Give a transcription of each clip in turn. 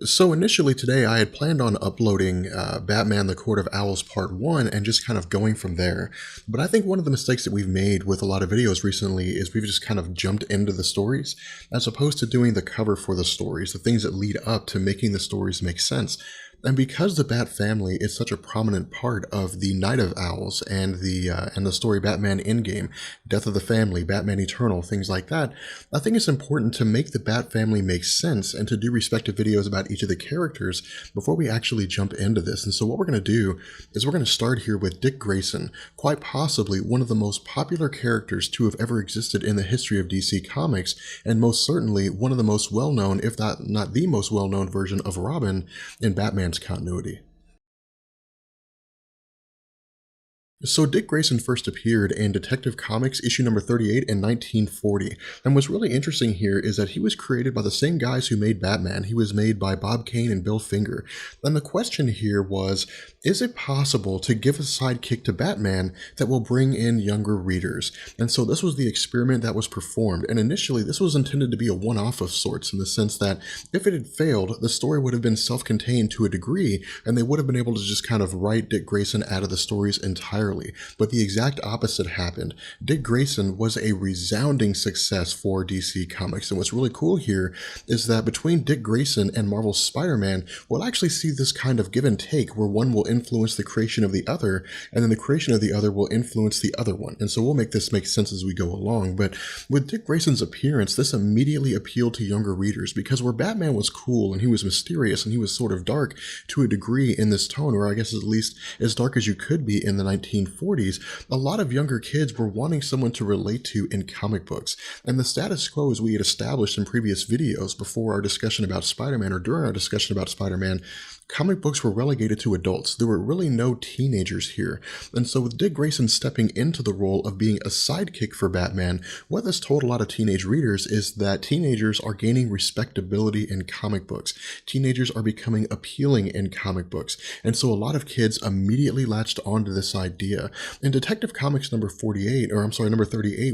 So initially today, I had planned on uploading Batman: The Court of Owls Part 1 and just kind of going from there. But I think one of the mistakes that we've made with a lot of videos recently is we've just kind of jumped into the stories as opposed to doing the cover for the stories, the things that lead up to making the stories make sense. And because the Bat family is such a prominent part of the Night of Owls and the story Batman Endgame, Death of the Family, Batman Eternal, things like that, I think it's important to make the Bat family make sense and to do respective videos about each of the characters before we actually jump into this. And so what we're going to do is we're going to start here with Dick Grayson, quite possibly one of the most popular characters to have ever existed in the history of DC Comics, and most certainly one of the most well-known, if not the most well-known version of Robin in Batman's continuity. So Dick Grayson first appeared in Detective Comics issue number 38 in 1940, and what's really interesting here is that he was created by the same guys who made Batman. He was made by Bob Kane and Bill Finger, and the question here was, is it possible to give a sidekick to Batman that will bring in younger readers? And so this was the experiment that was performed, and initially this was intended to be a one-off of sorts in the sense that if it had failed, the story would have been self-contained to a degree, and they would have been able to just kind of write Dick Grayson out of the stories entirely. But the exact opposite happened. Dick Grayson was a resounding success for DC Comics, and what's really cool here is that between Dick Grayson and Marvel's Spider-Man, we'll actually see this kind of give and take where one will influence the creation of the other, and then the creation of the other will influence the other one. And so we'll make this make sense as we go along. But with Dick Grayson's appearance, this immediately appealed to younger readers, because where Batman was cool and he was mysterious and he was sort of dark to a degree in this tone, or I guess at least as dark as you could be in the 1940s, a lot of younger kids were wanting someone to relate to in comic books. And the status quo, as we had established in previous videos before our discussion about Spider-Man or during our discussion about Spider-Man, comic books were relegated to adults. There were really no teenagers here. And so with Dick Grayson stepping into the role of being a sidekick for Batman, what this told a lot of teenage readers is that teenagers are gaining respectability in comic books. Teenagers are becoming appealing in comic books. And so a lot of kids immediately latched onto this idea. In Detective Comics number 38,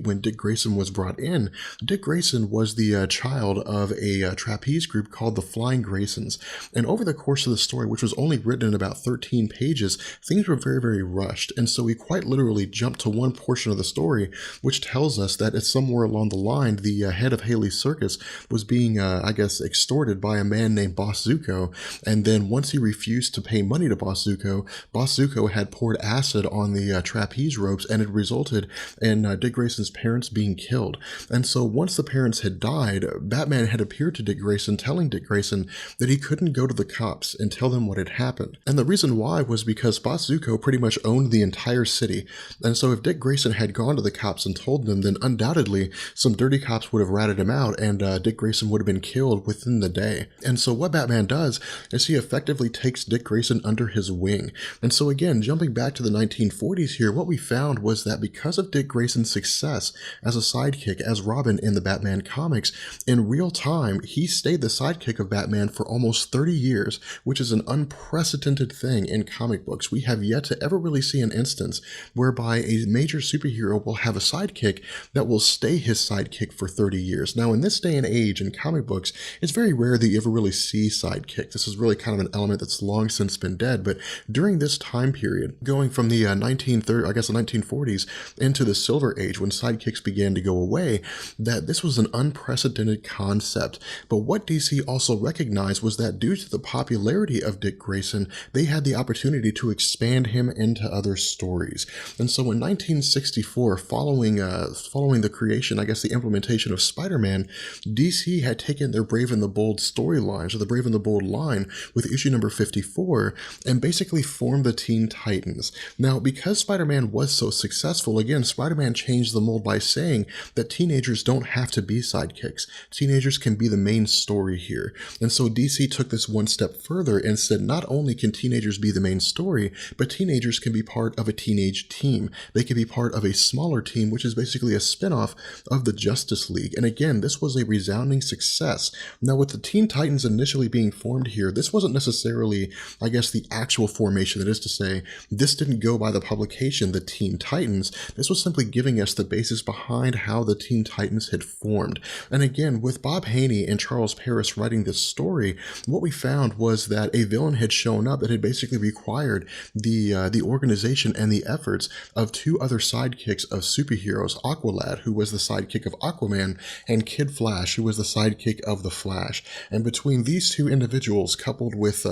when Dick Grayson was brought in, Dick Grayson was the child of a trapeze group called the Flying Graysons. And over the course of the story, which was only written in about 13 pages, things were very, very rushed. And so we quite literally jumped to one portion of the story, which tells us that it's somewhere along the line, the head of Haley's Circus was being, extorted by a man named Boss Zuko. And then once he refused to pay money to Boss Zuko had poured acid on the trapeze ropes, and it resulted in Dick Grayson's parents being killed. And so once the parents had died, Batman had appeared to Dick Grayson, telling Dick Grayson that he couldn't go to the cops and tell them what had happened. And the reason why was because Boss Zuko pretty much owned the entire city. And so if Dick Grayson had gone to the cops and told them, then undoubtedly some dirty cops would have ratted him out, and Dick Grayson would have been killed within the day. And so what Batman does is he effectively takes Dick Grayson under his wing. And so again, jumping back to the 1940s here, what we found was that because of Dick Grayson's success as a sidekick, as Robin in the Batman comics, in real time, he stayed the sidekick of Batman for almost 30 years, which is an unprecedented thing in comic books. We have yet to ever really see an instance whereby a major superhero will have a sidekick that will stay his sidekick for 30 years. Now, in this day and age in comic books, it's very rare that you ever really see sidekick. This is really kind of an element that's long since been dead, but during this time period, going from the 1940s into the Silver Age, when sidekicks began to go away, that this was an unprecedented concept. But what DC also recognized was that due to the popularity of Dick Grayson, they had the opportunity to expand him into other stories. And so in 1964, following the creation, the implementation of Spider-Man, DC had taken their Brave and the Bold storylines, or the Brave and the Bold line, with issue number 54, and basically formed the Teen Titans. Now, because Spider-Man was so successful, again, Spider-Man changed the mold by saying that teenagers don't have to be sidekicks. Teenagers can be the main story here. And so DC took this one step further and said not only can teenagers be the main story, but teenagers can be part of a teenage team. They can be part of a smaller team, which is basically a spinoff of the Justice League. And again, this was a resounding success. Now, with the Teen Titans initially being formed here, this wasn't necessarily, I guess, the actual formation. That is to say, this didn't go by the publication, the Teen Titans. This was simply giving us the basis behind how the Teen Titans had formed. And again, with Bob Haney and Charles Paris writing this story, what we found was that a villain had shown up that had basically required the organization and the efforts of two other sidekicks of superheroes, Aqualad, who was the sidekick of Aquaman, and Kid Flash, who was the sidekick of the Flash. And between these two individuals, coupled with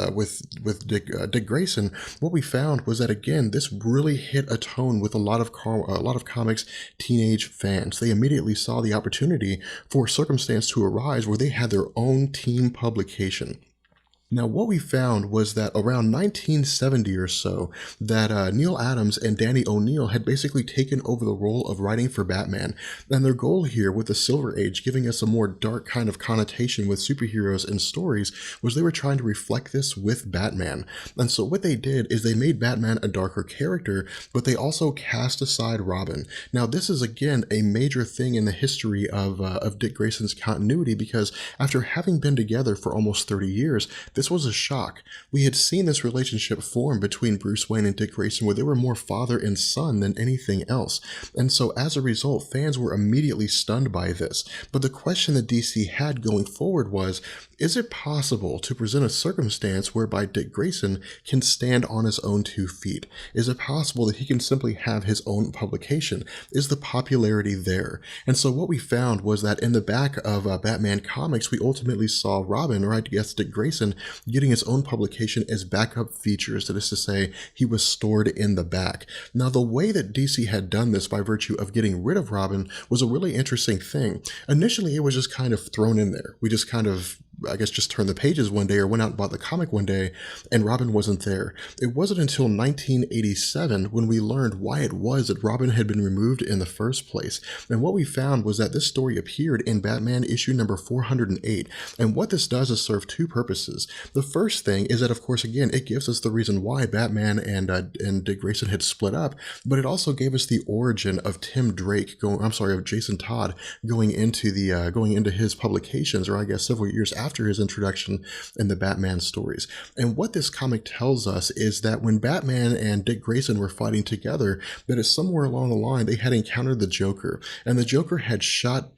Dick Grayson, what we found was that again, this really hit a tone with a lot of comics teenage fans. They immediately saw the opportunity for a circumstance to arise where they had their own team publication. Now, what we found was that around 1970 or so, that Neil Adams and Danny O'Neill had basically taken over the role of writing for Batman. And their goal here with the Silver Age, giving us a more dark kind of connotation with superheroes and stories, was they were trying to reflect this with Batman. And so what they did is they made Batman a darker character, but they also cast aside Robin. Now, this is, again, a major thing in the history of Dick Grayson's continuity, because after having been together for almost 30 years, this was a shock. We had seen this relationship form between Bruce Wayne and Dick Grayson where they were more father and son than anything else. And so as a result, fans were immediately stunned by this. But the question that DC had going forward was, is it possible to present a circumstance whereby Dick Grayson can stand on his own 2 feet? Is it possible that he can simply have his own publication? Is the popularity there? And so what we found was that in the back of Batman comics, we ultimately saw Robin, or I guess Dick Grayson, getting his own publication as backup features. That is to say, he was stored in the back. Now, the way that DC had done this by virtue of getting rid of Robin was a really interesting thing. Initially, it was just kind of thrown in there. We just kind of, I guess, just turned the pages one day or went out and bought the comic one day, and Robin wasn't there. It wasn't until 1987 when we learned why it was that Robin had been removed in the first place. And what we found was that this story appeared in Batman issue number 408. And what this does is serve 2 purposes. The first thing is that, of course, again, it gives us the reason why Batman and Dick Grayson had split up, but it also gave us the origin of of Jason Todd going into his publications, or I guess several years after his introduction in the Batman stories. And what this comic tells us is that when Batman and Dick Grayson were fighting together, that is somewhere along the line they had encountered the Joker, and the Joker had shot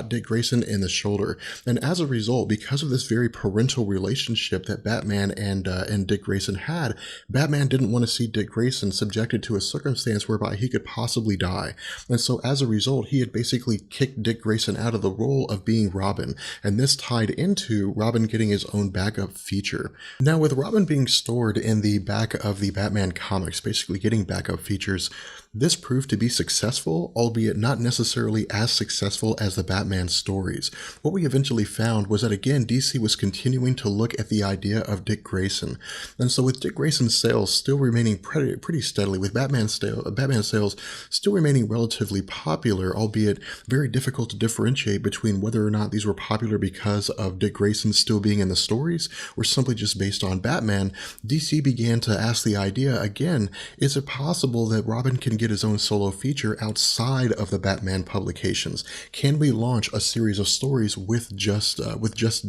Dick Grayson in the shoulder. And as a result, because of this very parental relationship that Batman and Dick Grayson had, Batman didn't want to see Dick Grayson subjected to a circumstance whereby he could possibly die. And so as a result, he had basically kicked Dick Grayson out of the role of being Robin, and this tied into Robin getting his own backup feature. Now, with Robin being stored in the back of the Batman comics, basically getting backup features, this proved to be successful, albeit not necessarily as successful as the Batman stories. What we eventually found was that, again, DC was continuing to look at the idea of Dick Grayson. And so with Dick Grayson's sales still remaining pretty steadily, with Batman sales still remaining relatively popular, albeit very difficult to differentiate between whether or not these were popular because of Dick Grayson still being in the stories or simply just based on Batman, DC began to ask the idea again, is it possible that Robin can get his own solo feature outside of the Batman publications? Can we launch a series of stories with just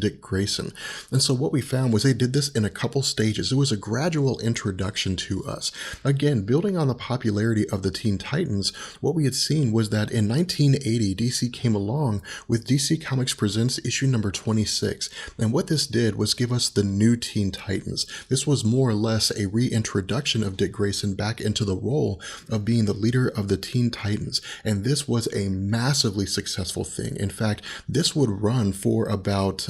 Dick Grayson? And so what we found was they did this in a couple stages. It was a gradual introduction to us. Again, building on the popularity of the Teen Titans, what we had seen was that in 1980, DC came along with DC Comics Presents issue number 26. And what this did was give us the new Teen Titans. This was more or less a reintroduction of Dick Grayson back into the role of being the leader of the Teen Titans. And this was a massively successful thing. In fact, this would run for about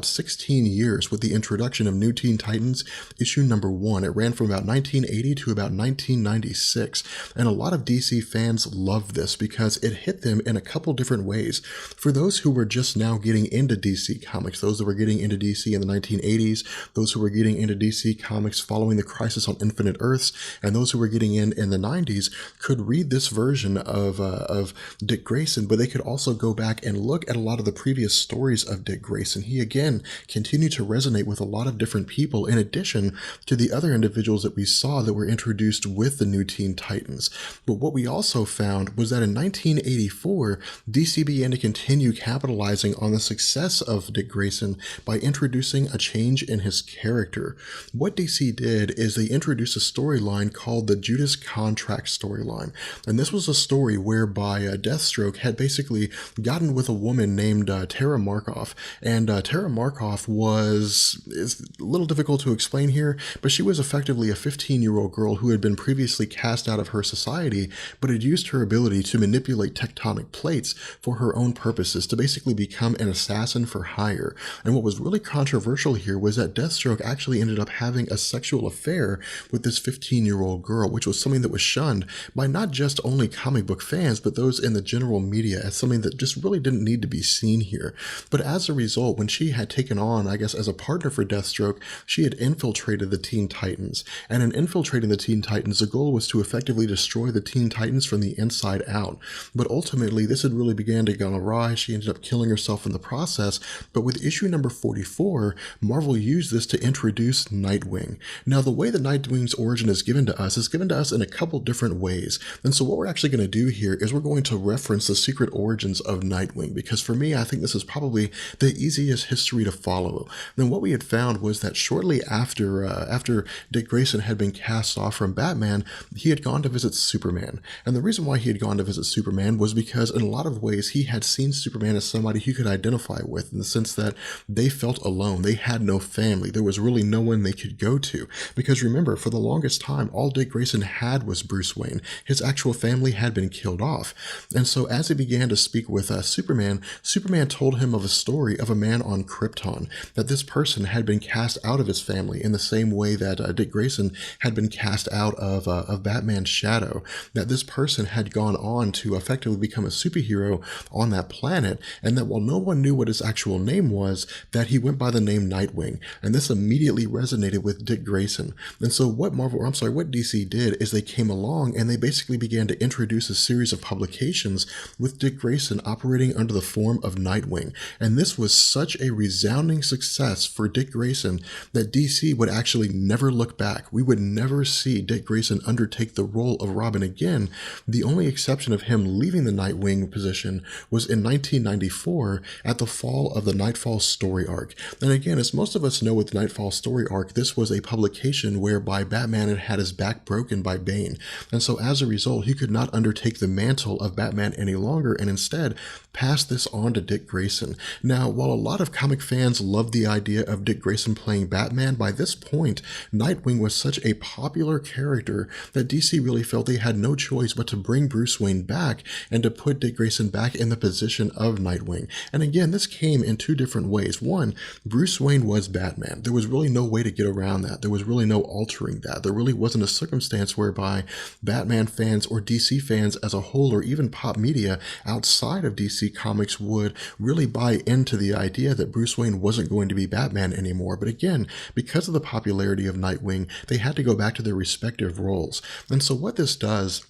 16 years with the introduction of New Teen Titans issue number 1. It ran from about 1980 to about 1996. And a lot of DC fans loved this because it hit them in a couple different ways. For those who were just now getting into DC Comics, those that were getting into DC in the 1980s, those who were getting into DC Comics following the Crisis on Infinite Earths, and those who were getting in the 90s, could read this version of Dick Grayson, but they could also go back and look at a lot of the previous stories of Dick Grayson. He again continued to resonate with a lot of different people, in addition to the other individuals that we saw that were introduced with the new Teen Titans. But what we also found was that in 1984, DC began to continue capitalizing on the success of Dick Grayson by introducing a change in his character. What DC did is they introduced a storyline called the Judas Contract storyline. And this was a story whereby Deathstroke had basically gotten with a woman named Tara Markov. And Tara Markov is a little difficult to explain here, but she was effectively a 15-year-old girl who had been previously cast out of her society, but had used her ability to manipulate tectonic plates for her own purposes, to basically become an assassin for hire. And what was really controversial here was that Deathstroke actually ended up having a sexual affair with this 15-year-old girl, which was something that was shunned by not just only comic book fans, but those in the general media as something that just really didn't need to be seen here. But as a result, when she had taken on, I guess, as a partner for Deathstroke, she had infiltrated the Teen Titans. And in infiltrating the Teen Titans, the goal was to effectively destroy the Teen Titans from the inside out. But ultimately, this had really began to go awry. She ended up killing herself in the process. But with issue number 44, Marvel used this to introduce Nightwing. Now, the way that Nightwing's origin is given to us in a couple different ways. And so what we're actually going to do here is we're going to reference the secret origins of Nightwing, because for me, I think this is probably the easiest history to follow. Then what we had found was that shortly after Dick Grayson had been cast off from Batman, he had gone to visit Superman. And the reason why he had gone to visit Superman was because in a lot of ways he had seen Superman as somebody he could identify with, in the sense that they felt alone. They had no family. There was really no one they could go to. Because remember, for the longest time, all Dick Grayson had was Bruce Wayne. His actual family had been killed off. And so as he began to speak with Superman, Superman told him of a story of a man on Krypton, that this person had been cast out of his family in the same way that Dick Grayson had been cast out of Batman's shadow, that this person had gone on to effectively become a superhero on that planet, and that while no one knew what his actual name was, that he went by the name Nightwing. And this immediately resonated with Dick Grayson. And so what DC did is they came along and they basically began to introduce a series of publications with Dick Grayson operating under the form of Nightwing. And this was such a resounding success for Dick Grayson that DC would actually never look back. We would never see Dick Grayson undertake the role of Robin again. The only exception of him leaving the Nightwing position was in 1994 at the fall of the Nightfall story arc. And again, as most of us know with the Nightfall story arc, this was a publication whereby Batman had his back broken by Bane. And so as a result, he could not undertake the mantle of Batman any longer, and instead passed this on to Dick Grayson. Now, while a lot of comic fans loved the idea of Dick Grayson playing Batman, by this point, Nightwing was such a popular character that DC really felt they had no choice but to bring Bruce Wayne back and to put Dick Grayson back in the position of Nightwing. And again, this came in two different ways. One, Bruce Wayne was Batman. There was really no way to get around that. There was really no altering that. There really wasn't a circumstance whereby Batman fans or DC fans as a whole, or even pop media outside of DC Comics, would really buy into the idea that Bruce Wayne wasn't going to be Batman anymore. But again, because of the popularity of Nightwing, they had to go back to their respective roles. And so what this does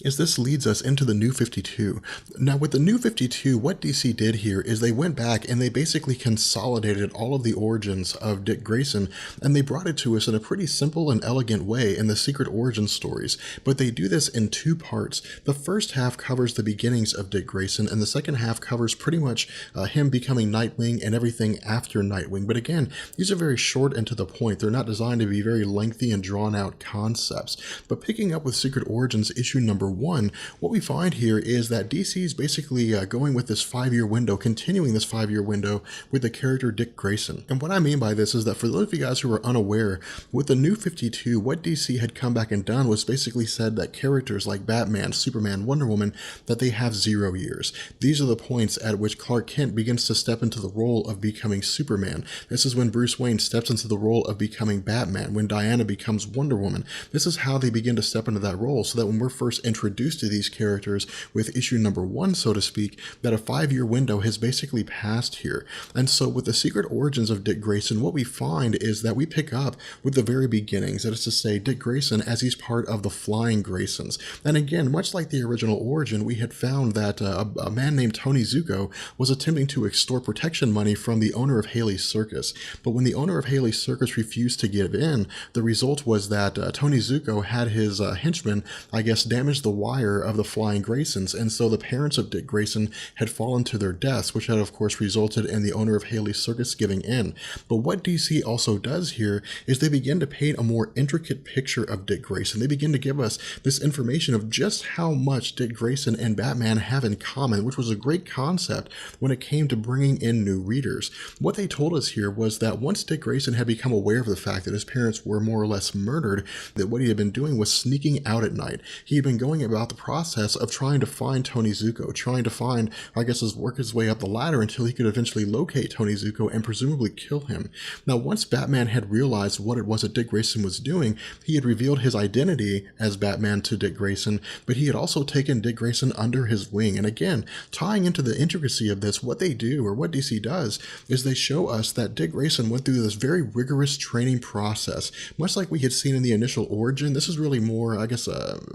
is this leads us into the New 52. Now, with the New 52, what DC did here is they went back and they basically consolidated all of the origins of Dick Grayson, and they brought it to us in a pretty simple and elegant way in the Secret Origin stories. But they do this in two parts. The first half covers the beginnings of Dick Grayson, and the second half covers pretty much him becoming Nightwing and everything after Nightwing. But again, these are very short and to the point. They're not designed to be very lengthy and drawn out concepts. But picking up with Secret Origins issue number 1, what we find here is that DC is basically going with this 5-year window, continuing this 5-year window with the character Dick Grayson. And what I mean by this is that for those of you guys who are unaware, with the New 52, what DC had come back and done was basically said that characters like Batman, Superman, Wonder Woman, that they have 0 years. These are the points at which Clark Kent begins to step into the role of becoming Superman. This is when Bruce Wayne steps into the role of becoming Batman, when Diana becomes Wonder Woman. This is how they begin to step into that role, so that when we're first introduced introduced to these characters with issue number 1, so to speak, that a 5-year window has basically passed here. And so with the secret origins of Dick Grayson, what we find is that we pick up with the very beginnings, that is to say, Dick Grayson as he's part of the Flying Graysons. And again, much like the original origin, we had found that a man named Tony Zuko was attempting to extort protection money from the owner of Haley's Circus. But when the owner of Haley's Circus refused to give in, the result was that Tony Zuko had his henchmen, I guess, damage the wire of the Flying Graysons, and so the parents of Dick Grayson had fallen to their deaths, which had of course resulted in the owner of Haley's Circus giving in. But what DC also does here is they begin to paint a more intricate picture of Dick Grayson. They begin to give us this information of just how much Dick Grayson and Batman have in common, which was a great concept when it came to bringing in new readers. What they told us here was that once Dick Grayson had become aware of the fact that his parents were more or less murdered, that what he had been doing was sneaking out at night. He had been going about the process of trying to find Tony Zuko, trying to find, I guess, work his way up the ladder until he could eventually locate Tony Zuko and presumably kill him. Now, once Batman had realized what it was that Dick Grayson was doing, he had revealed his identity as Batman to Dick Grayson, but he had also taken Dick Grayson under his wing. And again, tying into the intricacy of this, what they do, or what DC does, is they show us that Dick Grayson went through this very rigorous training process. Much like we had seen in the initial origin, this is really more, I guess,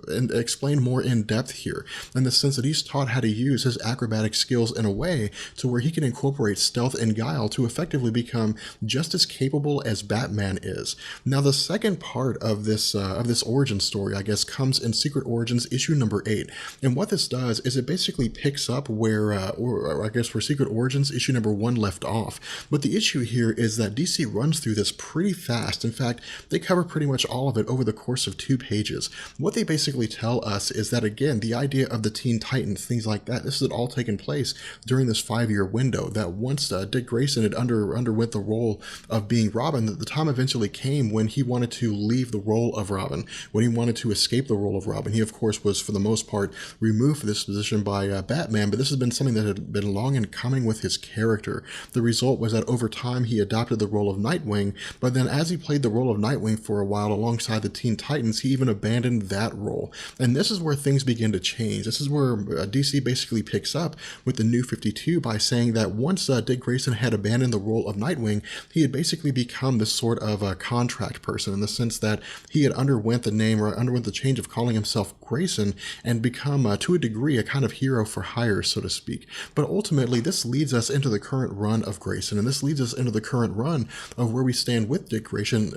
explained more in depth here, in the sense that he's taught how to use his acrobatic skills in a way to where he can incorporate stealth and guile to effectively become just as capable as Batman is. Now, the second part of this origin story, I guess, comes in Secret Origins issue number 8. And what this does is it basically picks up where, or I guess where Secret Origins issue number 1 left off. But the issue here is that DC runs through this pretty fast. In fact, they cover pretty much all of it over the course of 2 pages. What they basically tell us is that, again, the idea of the Teen Titans, things like that, this had all taken place during this 5-year window, that once Dick Grayson had underwent the role of being Robin, that the time eventually came when he wanted to leave the role of Robin, when he wanted to escape the role of Robin. He, of course, was, for the most part, removed from this position by Batman, but this has been something that had been long in coming with his character. The result was that over time he adopted the role of Nightwing, but then as he played the role of Nightwing for a while alongside the Teen Titans, he even abandoned that role. And this is where things begin to change. This is where DC basically picks up with the New 52 by saying that once Dick Grayson had abandoned the role of Nightwing, he had basically become this sort of a contract person, in the sense that he had underwent the change of calling himself Grayson and become, to a degree, a kind of hero for hire, so to speak. But ultimately, this leads us into the current run of Grayson, and this leads us into the current run of where we stand with Dick Grayson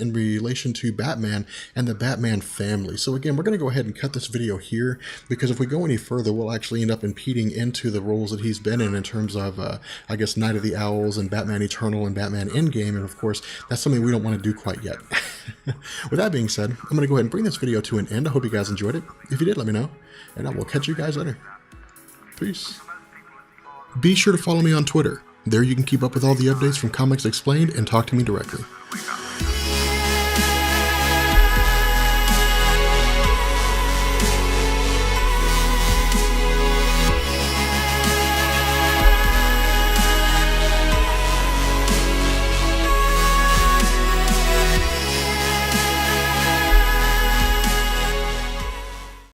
in relation to Batman and the Batman family. So again, we're going to go ahead and cut this video here, because if we go any further, we'll actually end up impeding into the roles that he's been in terms of, I guess, Night of the Owls and Batman Eternal and Batman Endgame, and of course, that's something we don't want to do quite yet. With that being said, I'm going to go ahead and bring this video to an end. I hope you guys enjoyed it. If you did, let me know, and I will catch you guys later. Peace. Be sure to follow me on Twitter. There you can keep up with all the updates from Comics Explained and talk to me directly.